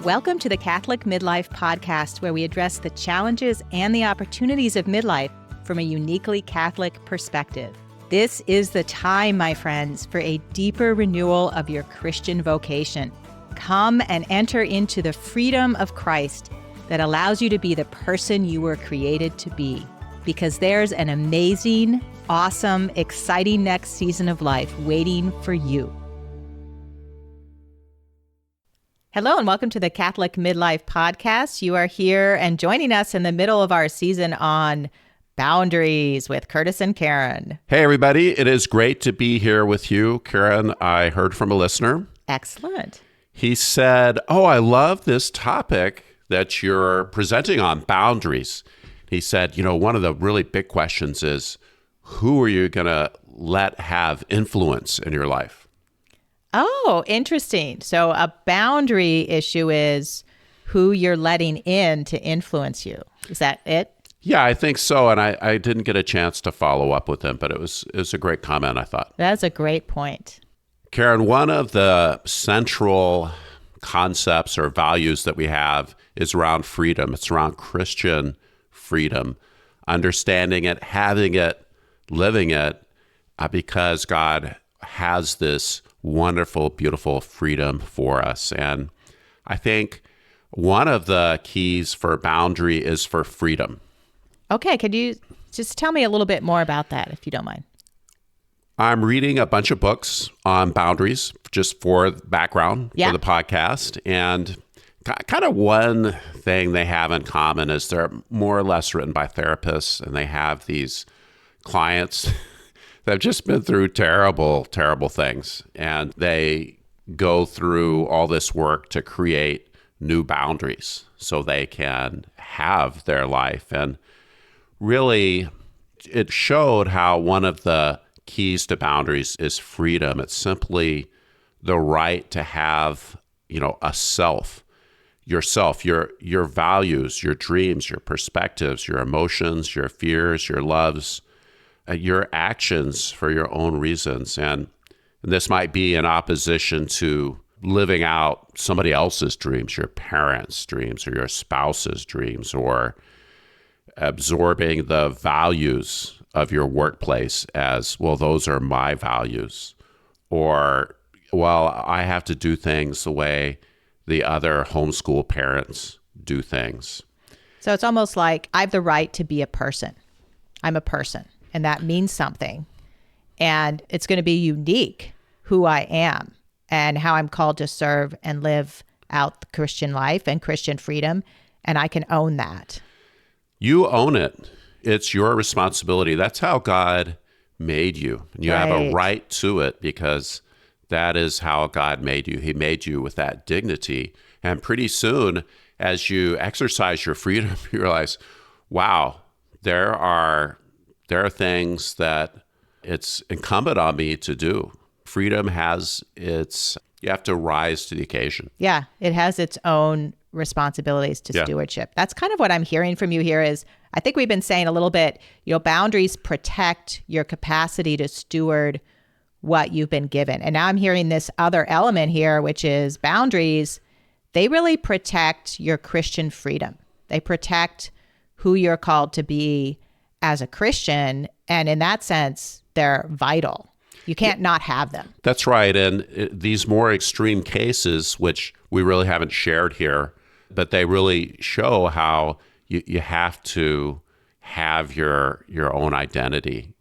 Welcome to the Catholic Midlife podcast, where we address the challenges and the opportunities of midlife from a uniquely Catholic perspective. This is the time, my friends, for a deeper renewal of your Christian vocation. Come and enter into the freedom of Christ that allows you to be the person you were created to be, because there's an amazing, awesome, exciting next season of life waiting for you. Hello and welcome to the Catholic Midlife podcast. You are here and joining us in the middle of our season on boundaries with Curtis and Karen. Hey, everybody. It is great to be here with you. Karen, I heard from a listener. Excellent. He said, I love this topic that you're presenting on, boundaries. He said, one of the really big questions is, who are you going to let have influence in your life? Oh, interesting. So a boundary issue is who you're letting in to influence you. Is that it? Yeah, I think so. And I didn't get a chance to follow up with him, but it was a great comment, I thought. That's a great point. Karen, one of the central concepts or values that we have is around freedom. It's around Christian freedom, understanding it, having it, living it, because God has this wonderful, beautiful freedom for us. And I think one of the keys for boundary is for freedom. Okay, could you just tell me a little bit more about that, if you don't mind? I'm reading a bunch of books on boundaries, just for background for the podcast. And kind of one thing they have in common is they're more or less written by therapists, and they have these clients that have just been through terrible, terrible things. And they go through all this work to create new boundaries so they can have their life. And really, it showed how one of the keys to boundaries is freedom. It's simply the right to have, a self, yourself, your values, your dreams, your perspectives, your emotions, your fears, your loves, your actions for your own reasons. And this might be in opposition to living out somebody else's dreams, your parents' dreams or your spouse's dreams, or absorbing the values of your workplace as, well, those are my values. Or, well, I have to do things the way the other homeschool parents do things. So it's almost like I have the right to be a person. I'm a person. And that means something. And it's going to be unique who I am and how I'm called to serve and live out the Christian life and Christian freedom. And I can own that. You own it. It's your responsibility. That's how God made you. And you have a right to it because that is how God made you. He made you with that dignity. And pretty soon, as you exercise your freedom, you realize, wow, there are things that it's incumbent on me to do. Freedom has you have to rise to the occasion. Yeah, it has its own responsibilities to stewardship. That's kind of what I'm hearing from you here is, I think we've been saying a little bit, boundaries protect your capacity to steward what you've been given. And now I'm hearing this other element here, which is boundaries. They really protect your Christian freedom. They protect who you're called to be as a Christian, and in that sense, they're vital. You can't not have them. That's right. And these more extreme cases, which we really haven't shared here, but they really show how you have to have your own identity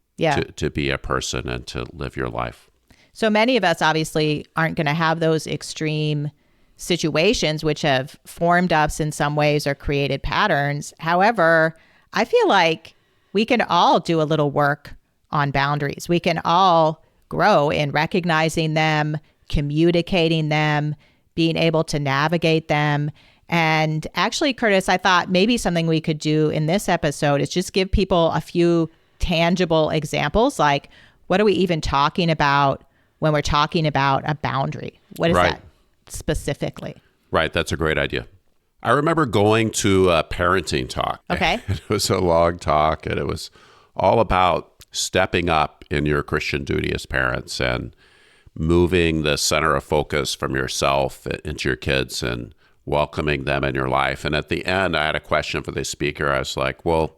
to be a person and to live your life. So many of us obviously aren't going to have those extreme situations which have formed us in some ways or created patterns. However, I feel like we can all do a little work on boundaries. We can all grow in recognizing them, communicating them, being able to navigate them. And actually, Curtis, I thought maybe something we could do in this episode is just give people a few tangible examples. Like, what are we even talking about when we're talking about a boundary? What is that specifically? Right. That's a great idea. I remember going to a parenting talk. Okay. It was a long talk, and it was all about stepping up in your Christian duty as parents and moving the center of focus from yourself into your kids and welcoming them in your life. And at the end, I had a question for the speaker. I was like, well,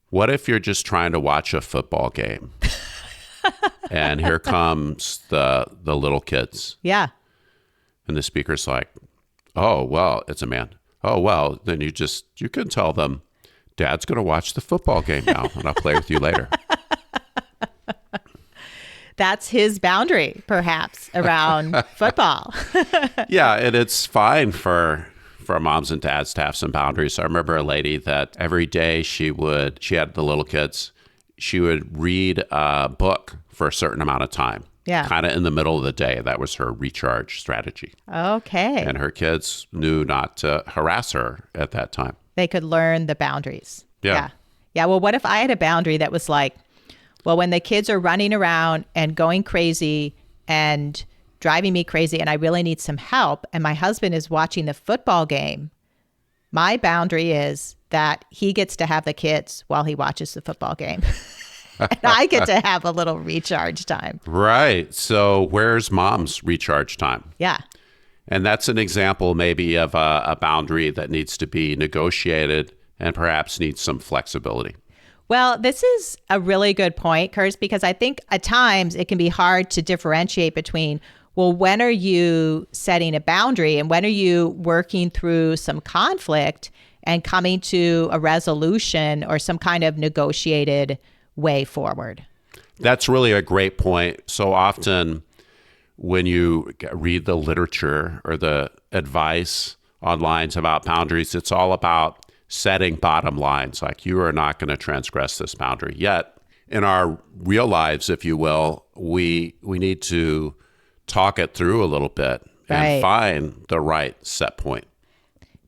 what if you're just trying to watch a football game? And here comes the little kids. Yeah. And the speaker's like, oh, well, it's a man. Oh, well, then you can tell them, Dad's going to watch the football game now, and I'll play with you later. That's his boundary, perhaps, around football. Yeah, and it's fine for moms and dads to have some boundaries. I remember a lady that every day she had the little kids, she would read a book for a certain amount of time. Yeah. Kind of in the middle of the day. That was her recharge strategy. Okay. And her kids knew not to harass her at that time. They could learn the boundaries. Yeah. Yeah. Well, what if I had a boundary that was like, well, when the kids are running around and going crazy and driving me crazy and I really need some help and my husband is watching the football game, my boundary is that he gets to have the kids while he watches the football game. And I get to have a little recharge time. Right. So where's mom's recharge time? Yeah. And that's an example maybe of a boundary that needs to be negotiated and perhaps needs some flexibility. Well, this is a really good point, Curtis, because I think at times it can be hard to differentiate between, well, when are you setting a boundary and when are you working through some conflict and coming to a resolution or some kind of negotiated way forward? That's really a great point. So often when you read the literature or the advice on lines about boundaries, it's all about setting bottom lines, like you are not going to transgress this boundary. Yet in our real lives, if you will, we need to talk it through a little bit and find the right set point.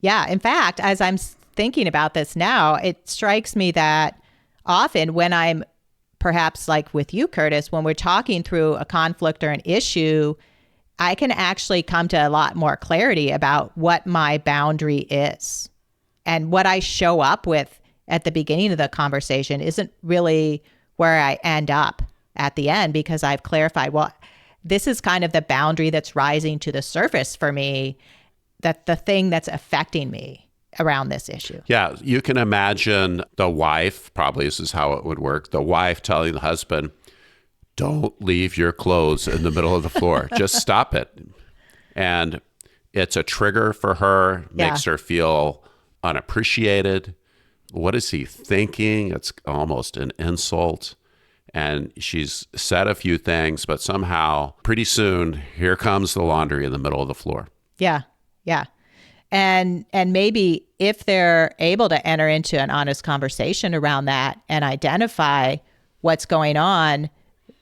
Yeah. In fact, as I'm thinking about this now, it strikes me that often when I'm perhaps like with you, Curtis, when we're talking through a conflict or an issue, I can actually come to a lot more clarity about what my boundary is. And what I show up with at the beginning of the conversation isn't really where I end up at the end, because I've clarified, well, this is kind of the boundary that's rising to the surface for me, that the thing that's affecting me around this issue. Yeah, you can imagine the wife, probably this is how it would work, the wife telling the husband, don't leave your clothes in the middle of the floor. Just stop it. And it's a trigger for her, makes her feel unappreciated. What is he thinking? It's almost an insult. And she's said a few things, but somehow pretty soon, here comes the laundry in the middle of the floor. Yeah. Yeah. And maybe if they're able to enter into an honest conversation around that and identify what's going on,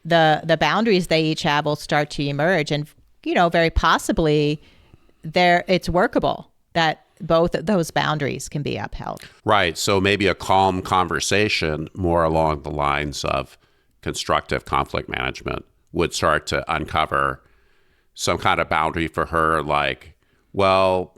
the boundaries they each have will start to emerge. And, very possibly it's workable that both of those boundaries can be upheld. Right. So maybe a calm conversation more along the lines of constructive conflict management would start to uncover some kind of boundary for her, like, well,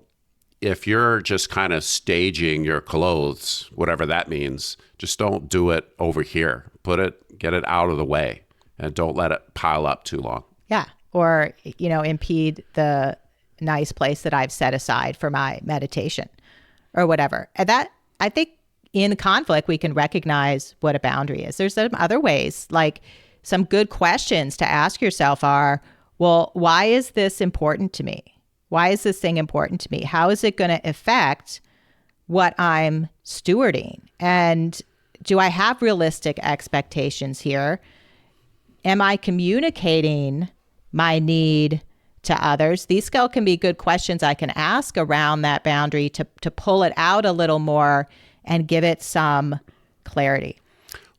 if you're just kind of staging your clothes, whatever that means, just don't do it over here. Get it out of the way and don't let it pile up too long. Yeah. Or, impede the nice place that I've set aside for my meditation or whatever. And that, I think in conflict, we can recognize what a boundary is. There's some other ways, like some good questions to ask yourself are, well, why is this important to me? Why is this thing important to me? How is it going to affect what I'm stewarding? And do I have realistic expectations here? Am I communicating my need to others? These still can be good questions I can ask around that boundary to pull it out a little more and give it some clarity.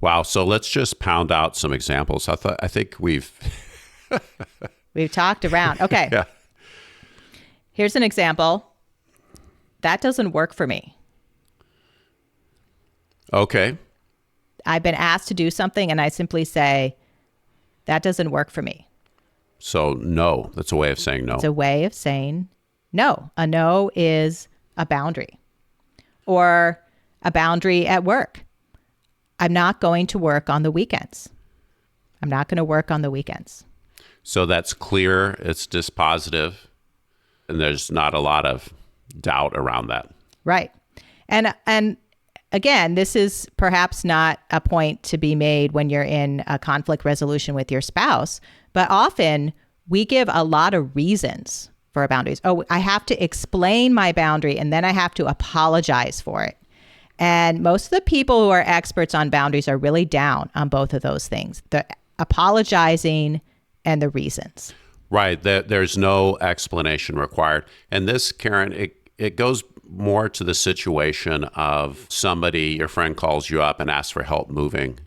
Wow. So let's just pound out some examples. I think we've talked around. Okay. Yeah. Here's an example. That doesn't work for me. Okay. I've been asked to do something and I simply say, that doesn't work for me. So no, that's a way of saying no. It's a way of saying no. A no is a boundary. Or a boundary at work. I'm not going to work on the weekends. I'm not going to work on the weekends. So that's clear. It's dispositive. And there's not a lot of doubt around that. Right. And again, this is perhaps not a point to be made when you're in a conflict resolution with your spouse, but often we give a lot of reasons for our boundaries. Oh, I have to explain my boundary and then I have to apologize for it. And most of the people who are experts on boundaries are really down on both of those things, the apologizing and the reasons. Right. There's no explanation required. And this, Karen, it goes more to the situation of somebody, your friend calls you up and asks for help moving.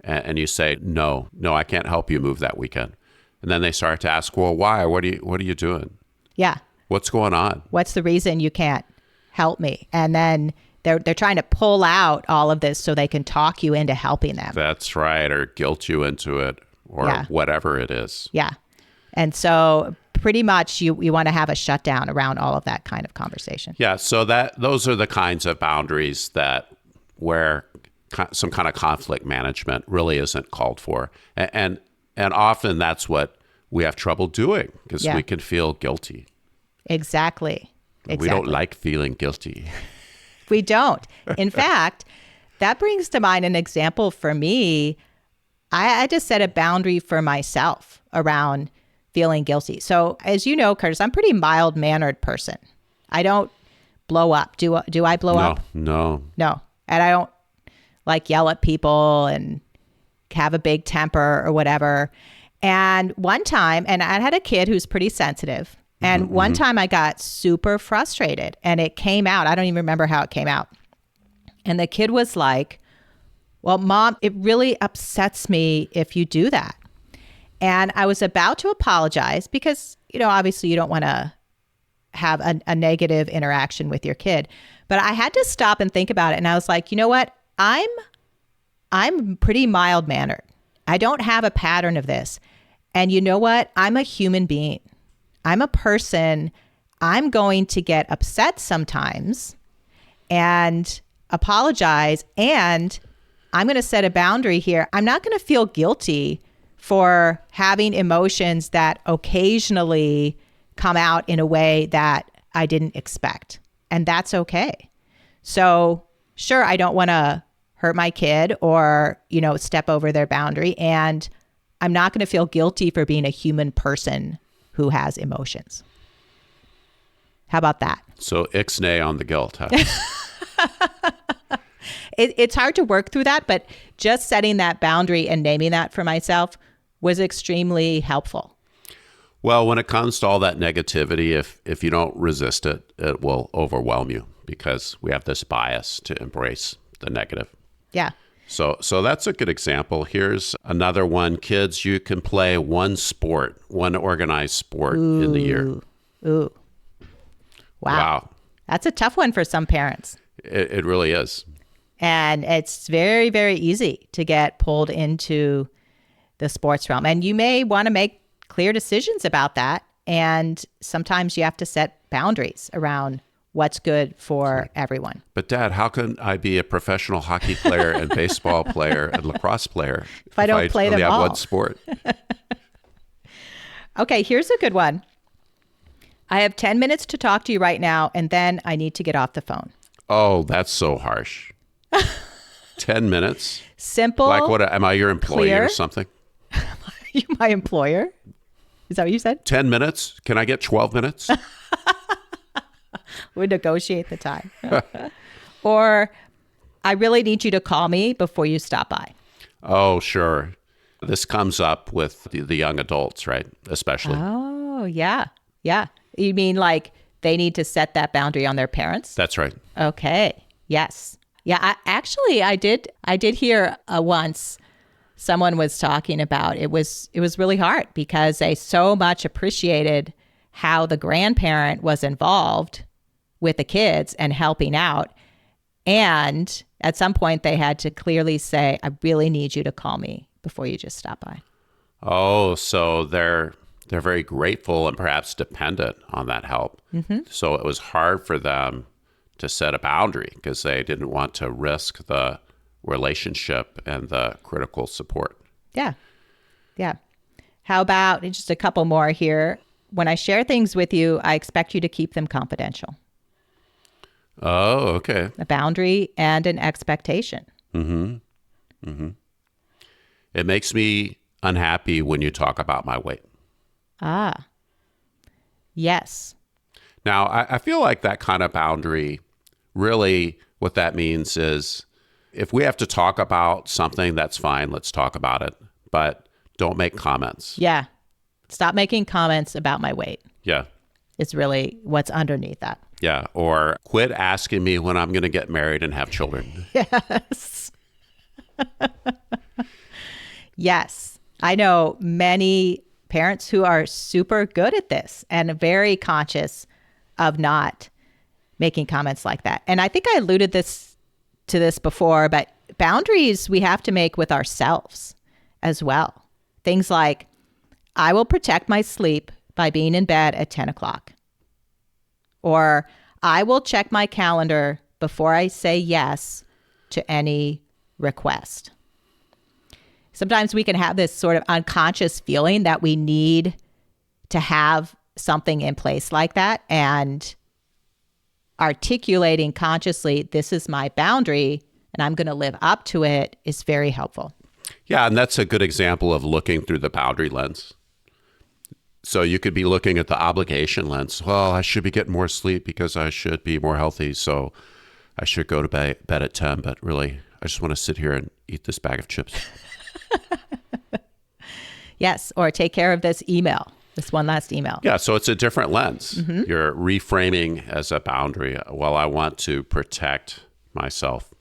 And you say, no, I can't help you move that weekend. And then they start to ask, well, why? What are you doing? Yeah. What's going on? What's the reason you can't help me? And then they're trying to pull out all of this so they can talk you into helping them. That's right. Or guilt you into it or whatever it is. Yeah. And so pretty much you want to have a shutdown around all of that kind of conversation. Yeah. So those are the kinds of boundaries where some kind of conflict management really isn't called for. And often that's what we have trouble doing because we can feel guilty. Exactly. We don't like feeling guilty. We don't. In fact, that brings to mind an example for me. I had to set a boundary for myself around feeling guilty. So as you know, Curtis, I'm a pretty mild-mannered person. I don't blow up. Do I blow up? No. And I don't yell at people and have a big temper or whatever. And one time, and I had a kid who's pretty sensitive. And one time I got super frustrated and it came out. I don't even remember how it came out. And the kid was like, well, Mom, it really upsets me if you do that. And I was about to apologize because, obviously you don't want to have a negative interaction with your kid. But I had to stop and think about it. And I was like, you know what? I'm pretty mild-mannered. I don't have a pattern of this. And you know what? I'm a human being. I'm a person. I'm going to get upset sometimes and apologize. And I'm going to set a boundary here. I'm not going to feel guilty for having emotions that occasionally come out in a way that I didn't expect. And that's okay. So sure, I don't want to hurt my kid or, step over their boundary. And I'm not going to feel guilty for being a human person who has emotions. How about that? So ixnay on the guilt, huh? It's hard to work through that, but just setting that boundary and naming that for myself was extremely helpful. Well, when it comes to all that negativity, if you don't resist it, it will overwhelm you because we have this bias to embrace the negative. Yeah. So that's a good example. Here's another one. Kids, you can play one organized sport in the year. Ooh. Wow. That's a tough one for some parents. It really is. And it's very, very easy to get pulled into the sports realm. And you may want to make clear decisions about that. And sometimes you have to set boundaries around what's good for everyone. But Dad, how can I be a professional hockey player and baseball player and lacrosse player if I don't play them all? I have one sport. Okay, here's a good one. I have 10 minutes to talk to you right now, and then I need to get off the phone. Oh, that's so harsh. 10 minutes? Simple. Like what? Am I your employee clear. Or something? Are you my employer? Is that what you said? 10 minutes? Can I get 12 minutes? We'll negotiate the time. Or I really need you to call me before you stop by. Oh, sure. This comes up with the young adults, right? Especially. Oh, yeah. Yeah. You mean like they need to set that boundary on their parents? That's right. Okay. Yes. Yeah. I did hear once someone was talking about it was really hard because they so much appreciated how the grandparent was involved with the kids and helping out. And at some point they had to clearly say, I really need you to call me before you just stop by. Oh, so they're very grateful and perhaps dependent on that help. Mm-hmm. So it was hard for them to set a boundary because they didn't want to risk the relationship and the critical support. Yeah. Yeah. How about just a couple more here? when I share things with you, I expect you to keep them confidential. Oh, okay. A boundary and an expectation. Mm-hmm. Mm-hmm. It makes me unhappy when you talk about my weight. Ah, yes. Now, I feel like that kind of boundary, really what that means is if we have to talk about something, that's fine. Let's talk about it. But don't make comments. Yeah. Stop making comments about my weight. Yeah. It's really what's underneath that. Yeah. Or quit asking me when I'm going to get married and have children. Yes. Yes. I know many parents who are super good at this and very conscious of not making comments like that. And I think I alluded to this before, but boundaries we have to make with ourselves as well. Things like, I will protect my sleep by being in bed at 10 o'clock. Or I will check my calendar before I say yes to any request. Sometimes we can have this sort of unconscious feeling that we need to have something in place like that, and articulating consciously, this is my boundary and I'm going to live up to it, is very helpful. Yeah, and that's a good example of looking through the boundary lens. So you could be looking at the obligation lens. Well, I should be getting more sleep because I should be more healthy, so I should go to bed at 10, but really, I just want to sit here and eat this bag of chips. Yes, or take care of this one last email. Yeah, so it's a different lens. Mm-hmm. You're reframing as a boundary. Well, I want to protect myself.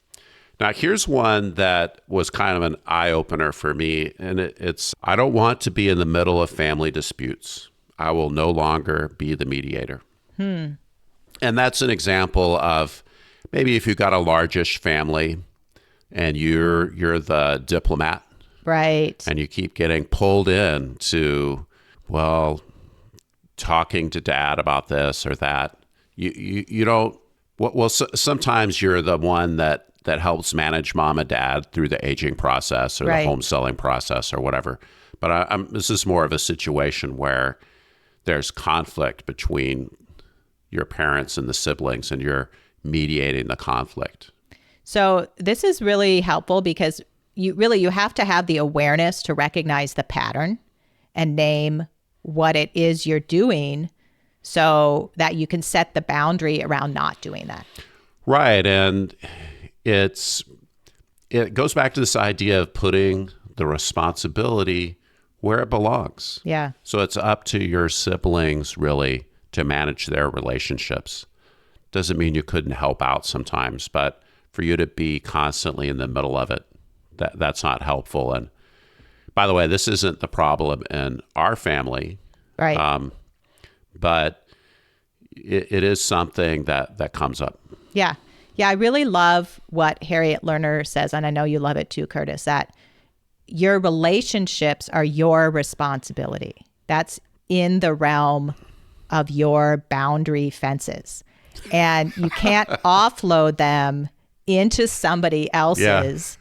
Now, here's one that was kind of an eye-opener for me, and it's, I don't want to be in the middle of family disputes. I will no longer be the mediator. And that's an example of maybe if you've got a largish family and you're the diplomat. Right. And you keep getting pulled in to, well, talking to dad about this or that. You don't, well, sometimes you're the one that helps manage mom and dad through the aging process or right. the home selling process or whatever. But this is more of a situation where there's conflict between your parents and the siblings, and you're mediating the conflict. So this is really helpful because you have to have the awareness to recognize the pattern and name what it is you're doing so that you can set the boundary around not doing that. Right. And it goes back to this idea of putting the responsibility where it belongs. Yeah. So it's up to your siblings really to manage their relationships. Doesn't mean you couldn't help out sometimes, but for you to be constantly in the middle of it, that's not helpful. And by the way, this isn't the problem in our family, right? But it is something that comes up. Yeah. Yeah. I really love what Harriet Lerner says, and I know you love it too, Curtis, that your relationships are your responsibility. That's in the realm of your boundary fences. And you can't offload them into somebody else's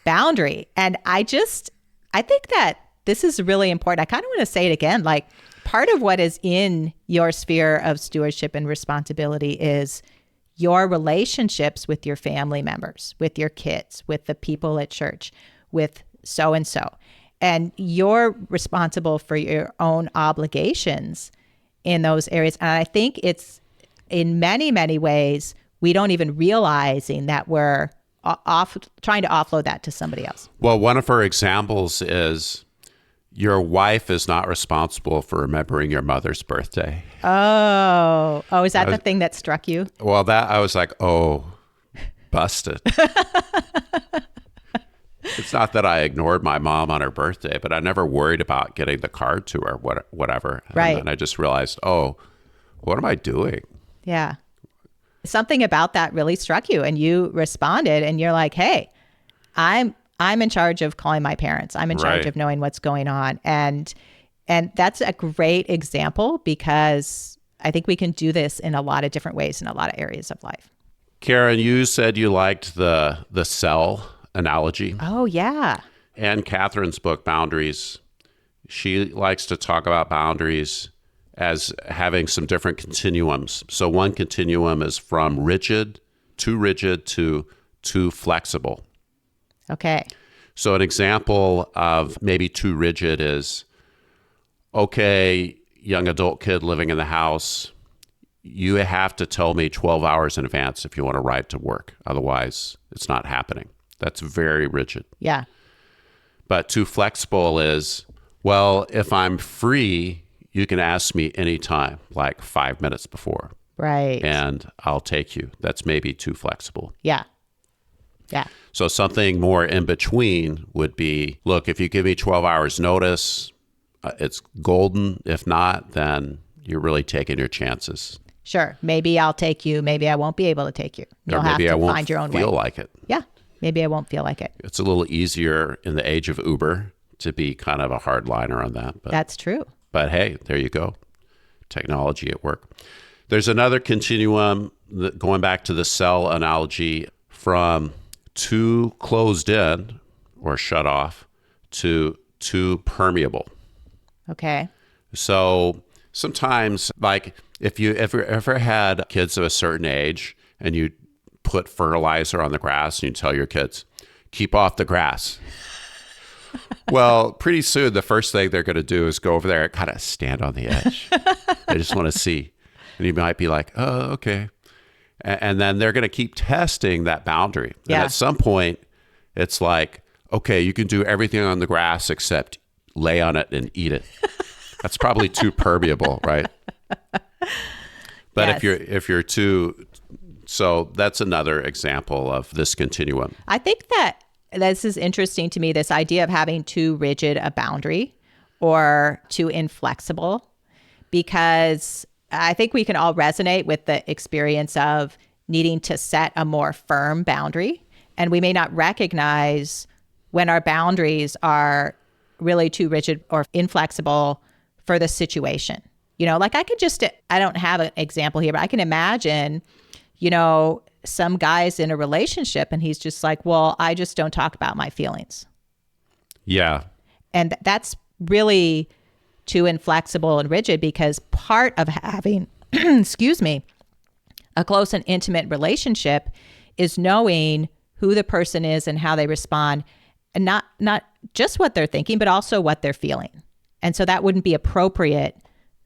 boundary. And I think that this is really important. I kind of want to say it again. Like, part of what is in your sphere of stewardship and responsibility is your relationships with your family members, with your kids, with the people at church, with so-and-so. And you're responsible for your own obligations in those areas. And I think it's, in many, many ways, we don't even realizing that we're trying to offload that to somebody else. Well, one of her examples is your wife is not responsible for remembering your mother's birthday. Oh, is that the thing that struck you? Well, I was like, oh, busted. It's not that I ignored my mom on her birthday, but I never worried about getting the card to her, whatever. Right. And I just realized, oh, what am I doing? Yeah. Something about that really struck you, and you responded, and you're like, hey, I'm in charge of calling my parents. I'm in charge of knowing what's going on. And that's a great example, because I think we can do this in a lot of different ways in a lot of areas of life. Karen, you said you liked the cell analogy. Oh, yeah. And Catherine's book, Boundaries, she likes to talk about boundaries as having some different continuums. So one continuum is from rigid to too flexible. Okay. So an example of maybe too rigid is, okay, young adult kid living in the house, you have to tell me 12 hours in advance if you want to ride to work. Otherwise, it's not happening. That's very rigid. Yeah. But too flexible is, well, if I'm free, you can ask me anytime, like 5 minutes before. Right. And I'll take you. That's maybe too flexible. Yeah. Yeah. So something more in between would be, look, if you give me 12 hours notice, it's golden. If not, then you're really taking your chances. Sure. Maybe I'll take you. Maybe I won't be able to take you. You'll or maybe have I to won't find your own way. feel like it. Yeah. Maybe I won't feel like it. It's a little easier in the age of Uber to be kind of a hardliner on that. But, That's true. But hey, there you go. Technology at work. There's another continuum, going back to the cell analogy, from too closed in or shut off to too permeable. Okay. So sometimes, like if you ever had kids of a certain age and you put fertilizer on the grass and you tell your kids, keep off the grass. Well, pretty soon, the first thing they're going to do is go over there and kind of stand on the edge. They just want to see. And you might be like, oh, okay. And then they're going to keep testing that boundary. Yeah. And at some point, it's like, okay, you can do everything on the grass except lay on it and eat it. That's probably too permeable, right? But Yes. if you're too, so that's another example of this continuum. I think that this is interesting to me, this idea of having too rigid a boundary or too inflexible, because I think we can all resonate with the experience of needing to set a more firm boundary. And we may not recognize when our boundaries are really too rigid or inflexible for the situation. You know, like I don't have an example here, but I can imagine, you know, some guy's in a relationship and he's just like, well, I just don't talk about my feelings. Yeah. And that's really too inflexible and rigid, because part of having, excuse me, a close and intimate relationship is knowing who the person is and how they respond, and not just what they're thinking, but also what they're feeling. And so that wouldn't be appropriate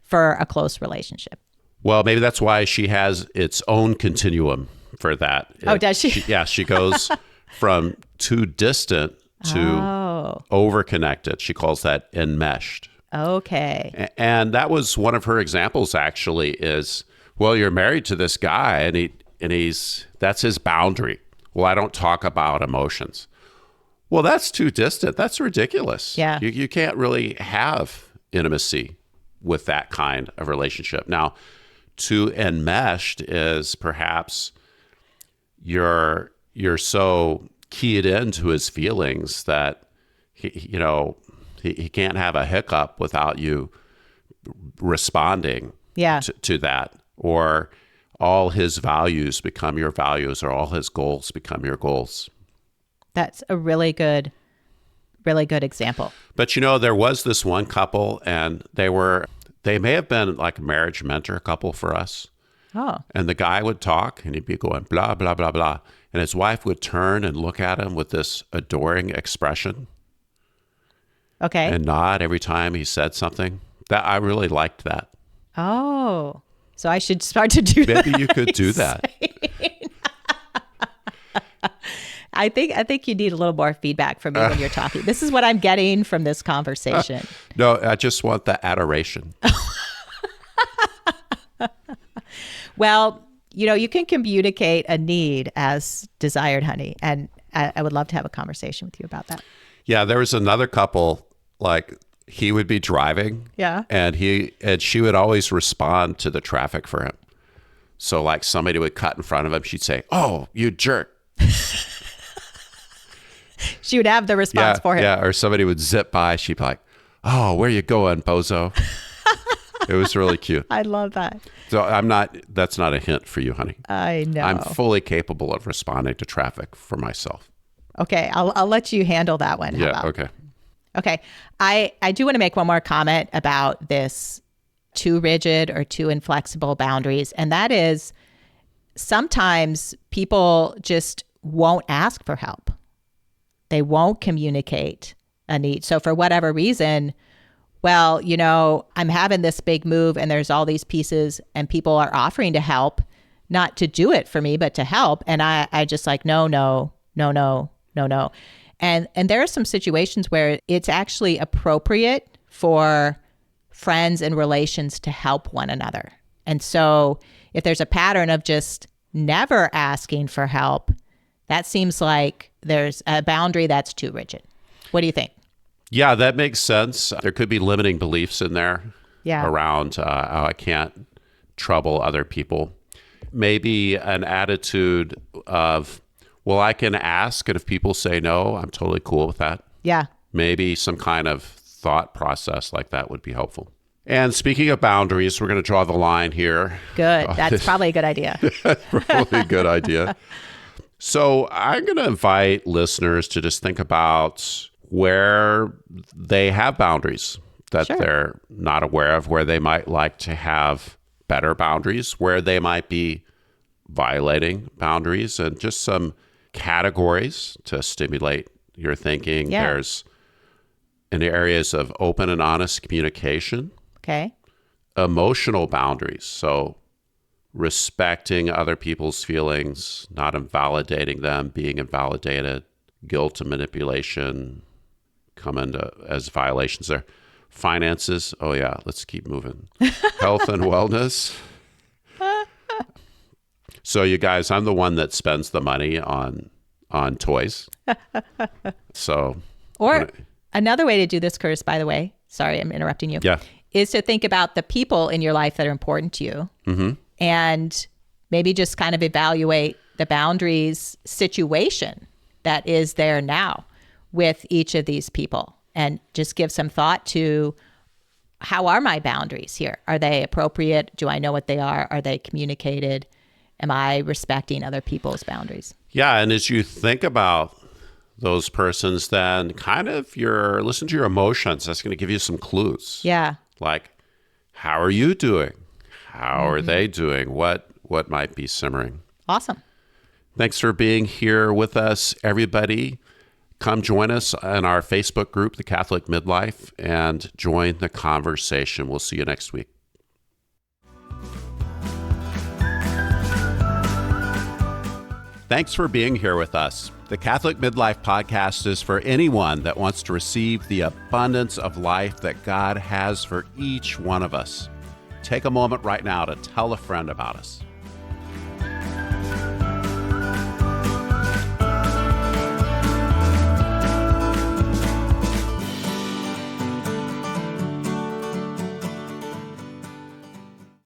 for a close relationship. Well, maybe that's why she has its own continuum for that. Oh, does she? Yeah, she goes from too distant to over-connected. She calls that enmeshed. Okay. And that was one of her examples, actually, is, well, you're married to this guy and he's that's his boundary. Well, I don't talk about emotions. Well, that's too distant. That's ridiculous. Yeah. You can't really have intimacy with that kind of relationship. Now, too enmeshed is perhaps you're so keyed into his feelings that he can't have a hiccup without you responding to that, or all his values become your values, or all his goals become your goals. That's a really good example. But there was this one couple, and they may have been like a marriage mentor couple for us. Oh. And the guy would talk and he'd be going blah, blah, blah, blah. And his wife would turn and look at him with this adoring expression. Okay. And nod every time he said something. That I really liked that. Oh. So I should start to do that. Maybe you could do that. I think you need a little more feedback from me when you're talking. This is what I'm getting from this conversation. No, I just want the adoration. Well, you can communicate a need as desired, honey. And I would love to have a conversation with you about that. Yeah, there was another couple, like he would be driving. Yeah. And she would always respond to the traffic for him. So like somebody would cut in front of him. She'd say, "Oh, you jerk." She would have the response for him. Yeah, or somebody would zip by. She'd be like, "Oh, where you going, bozo?" It was really cute. I love that. So that's not a hint for you, honey. I know. I'm fully capable of responding to traffic for myself. Okay, I'll let you handle that one. Yeah, okay. Okay. I do want to make one more comment about this too rigid or too inflexible boundaries. And that is sometimes people just won't ask for help. They won't communicate a need. So for whatever reason, well, I'm having this big move and there's all these pieces and people are offering to help, not to do it for me, but to help. And I just like, no. And there are some situations where it's actually appropriate for friends and relations to help one another. And so if there's a pattern of just never asking for help, that seems like there's a boundary that's too rigid. What do you think? Yeah, that makes sense. There could be limiting beliefs in there around I can't trouble other people. Maybe an attitude of, well, I can ask, and if people say no, I'm totally cool with that. Yeah. Maybe some kind of thought process like that would be helpful. And speaking of boundaries, we're going to draw the line here. Good. That's probably a good idea. Probably a good idea. So I'm going to invite listeners to just think about where they have boundaries that they're not aware of, where they might like to have better boundaries, where they might be violating boundaries, and just some categories to stimulate your thinking. Yeah. There's in areas of open and honest communication. Okay. Emotional boundaries. So respecting other people's feelings, not invalidating them, being invalidated. Guilt and manipulation come into as violations there. Finances. Oh yeah, let's keep moving. Health and wellness. So you guys, I'm the one that spends the money on toys. So another way to do this, Curtis, by the way, sorry, I'm interrupting you. Yeah. Is to think about the people in your life that are important to you. Mm-hmm. And maybe just kind of evaluate the boundaries situation that is there now with each of these people, and just give some thought to, how are my boundaries here? Are they appropriate? Do I know what they are? Are they communicated? Am I respecting other people's boundaries? Yeah. And as you think about those persons, then kind of listen to your emotions. That's going to give you some clues. Yeah. Like, how are you doing? How are they doing? What might be simmering? Awesome. Thanks for being here with us, everybody. Come join us in our Facebook group, the Catholic Midlife, and join the conversation. We'll see you next week. Thanks for being here with us. The Catholic Midlife podcast is for anyone that wants to receive the abundance of life that God has for each one of us. Take a moment right now to tell a friend about us.